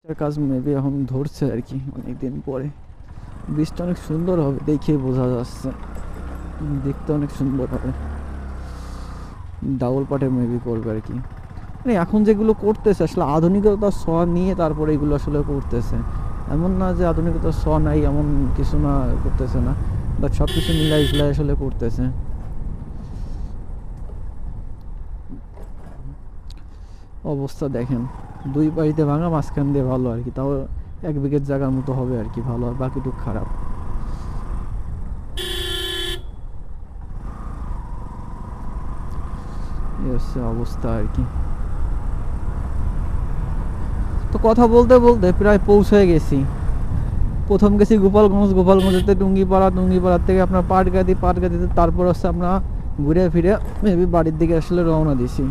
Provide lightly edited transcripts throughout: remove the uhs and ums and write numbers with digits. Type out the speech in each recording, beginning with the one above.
এটার কাজ মেবি এখন ধরছে আর কি অনেকদিন পরে। বৃষ্টিটা অনেক সুন্দর হবে দেখেই বোঝা যাচ্ছে, দেখতে অনেক সুন্দর হবে। ডাবল পাটে মেবি করবে আর কি। মানে এখন যেগুলো করতেছে আসলে আধুনিকতার ছোঁয়া নিয়ে তারপরে এগুলো আসলে করতেছে। এমন না যে আধুনিকতার ছোঁয়া নাই এমন কিছু না, করতেছে না, বাট সব কিছু মিলাই ঝিলাই আসলে করতেছে। অবস্থা দেখেন, দুই পাড়িতে ভাঙা, মাঝখান দিয়ে ভালো আর কি, তাও 1 বিঘের জায়গার মতো হবে আর কি ভালো, আর বাকিটুক খারাপ। এই হচ্ছে অবস্থা আর কি। তো কথা বলতে বলতে প্রায় পৌঁছে গেছি। প্রথম গেছি গোপালগঞ্জ, গোপালগঞ্জেতে টুঙ্গিপাড়া, টুঙ্গিপাড়ার থেকে আপনার পাটগাদি, পাটগাদিতে তারপর হচ্ছে আমরা ঘুরে ফিরে মেবি বাড়ির দিকে আসলে রওনা দিছি।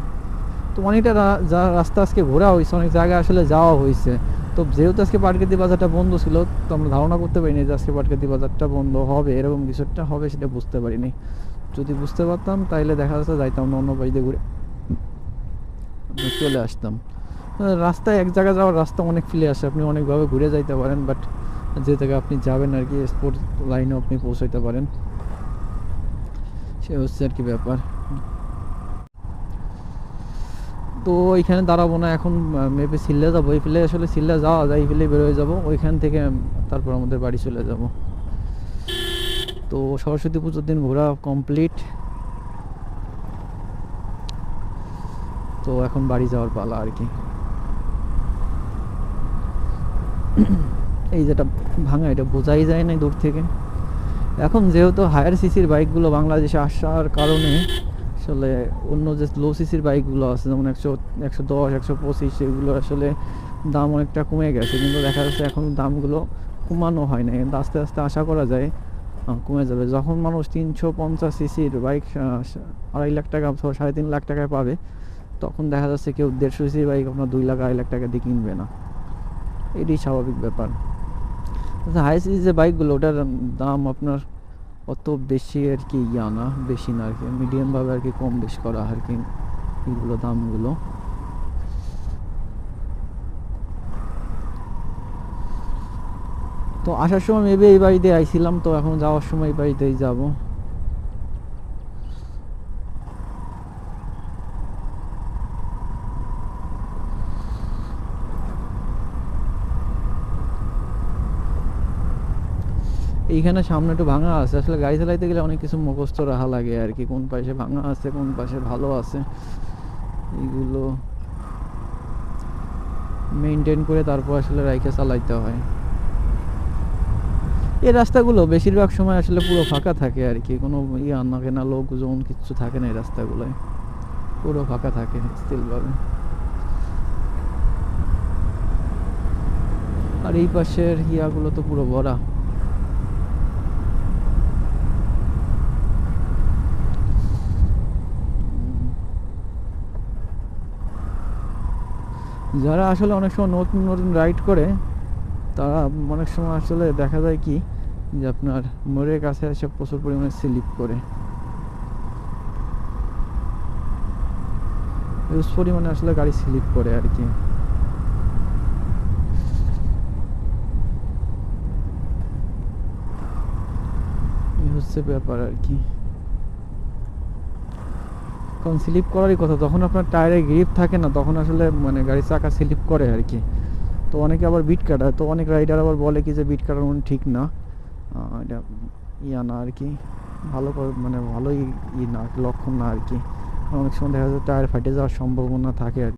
তো অনেকটা যা রাস্তা আজকে ঘোরা হয়েছে, অনেক জায়গায় আসলে যাওয়া হয়েছে। তো যেহেতু আজকে পাটগাদি বাজারটা বন্ধ ছিল, তো আমরা ধারণা করতে পারিনি যে আজকে পাটগাদি বাজারটা বন্ধ হবে, এরকম কিছুটা হবে সেটা বুঝতে পারিনি। যদি বুঝতে পারতাম তাইলে দেখা যাচ্ছে যাইতাম না, অন্য বাড়িতে ঘুরে চলে আসতাম। রাস্তায় এক জায়গায় যাওয়ার রাস্তা অনেক ফেলে আসে, আপনি অনেকভাবে ঘুরে যাইতে পারেন, বাট যে জায়গায় আপনি যাবেন আর কি স্পোর্ট লাইনেও আপনি পৌঁছাইতে পারেন, সে হচ্ছে আর কি ব্যাপার। তো ওইখানে দাঁড়াবো না এখন, মেবি সিল্লে যাবো, এই ফেলে আসলে সিল্লে যাওয়া যায়, এই ফেলে বেরোয় যাবো ওইখান থেকে, তারপর আমাদের বাড়ি চলে যাব। তো সরস্বতী পুজোর দিন ঘোরা কমপ্লিট, তো এখন বাড়ি যাওয়ার পালা আর কি। এই যেটা ভাঙা, এটা বোঝাই যায় না দূর থেকে। এখন যেহেতু হায়ার সিসির বাইকগুলো বাংলাদেশে আসার কারণে আসলে অন্য যে লো সিসির বাইকগুলো আছে যেমন 110, 125, এগুলো আসলে দাম অনেকটা কমে গেছে, কিন্তু দেখা যাচ্ছে এখন দামগুলো কমানো হয় না, কিন্তু আস্তে আস্তে আশা করা যায় কমে যাবে। যখন মানুষ 350 সিসির বাইক 2.5 লাখ টাকা অথবা 3.5 লাখ টাকায় পাবে, তখন দেখা যাচ্ছে কেউ 150 সিসির বাইক আপনার 2 লাখ, 2.5 লাখ টাকা দিয়ে কিনবে না। এটাই স্বাভাবিক ব্যাপার। হাই সিসির যে বাইকগুলো ওটার দাম আপনার অত বেশি আর কি না, বেশি না আর কি, মিডিয়ামভাবে আর কি কম বেশ করা আর কি এগুলো দামগুলো। তো আসার সময় মেবি এই বাড়িতে আইছিলাম, তো এখন যাওয়ার সময় এই বাড়িতেই যাব। এইখানে সামনে একটু ভাঙা আছে, আসলে গাড়ি চালাইতে গেলে অনেক কিছু মুখস্থ রাখা লাগে আর কি, কোন পাশে ভাঙা আছে কোন পাশে ভালো আছে, এইগুলো মেনটেন করে তারপর আসলে রাইখে চালাইতে হয়। এই রাস্তাগুলো বেশিরভাগ সময় আসলে পুরো ফাঁকা থাকে আর কি, কোনো থাকে না, লোকজন কিচ্ছু থাকে না এই রাস্তাগুলোয়, পুরো ফাঁকা থাকে স্থিরভাবে। আর এই পাশের ইয়াগুলো তো পুরো ভরা। যারা আসলে অনেক সময় নতুন নতুন রাইড করে, তারা অনেক সময় আসলে দেখা যায় কি যে আপনার মোড়ের কাছে এসে প্রচুর পরিমাণে স্লিপ করে, হিউজ পরিমাণে আসলে গাড়ি স্লিপ করে আর কি। এই হচ্ছে ব্যাপার আর কি। কারণ স্লিপ করারই কথা, তখন আপনার টায়ারে গ্রিপ থাকে না, তখন আসলে মানে গাড়ির চাকা স্লিপ করে আর কি। তো অনেকে আবার বিট কাটায়, তো অনেক রাইডার আবার বলে কি যে বিট কাটানো ঠিক না, এটা না আর কি, ভালো করে মানে ভালোই না লক্ষণ না আর কি। অনেক সময় দেখা যায় টায়ার ফাটে যাওয়ার সম্ভাবনা থাকে আর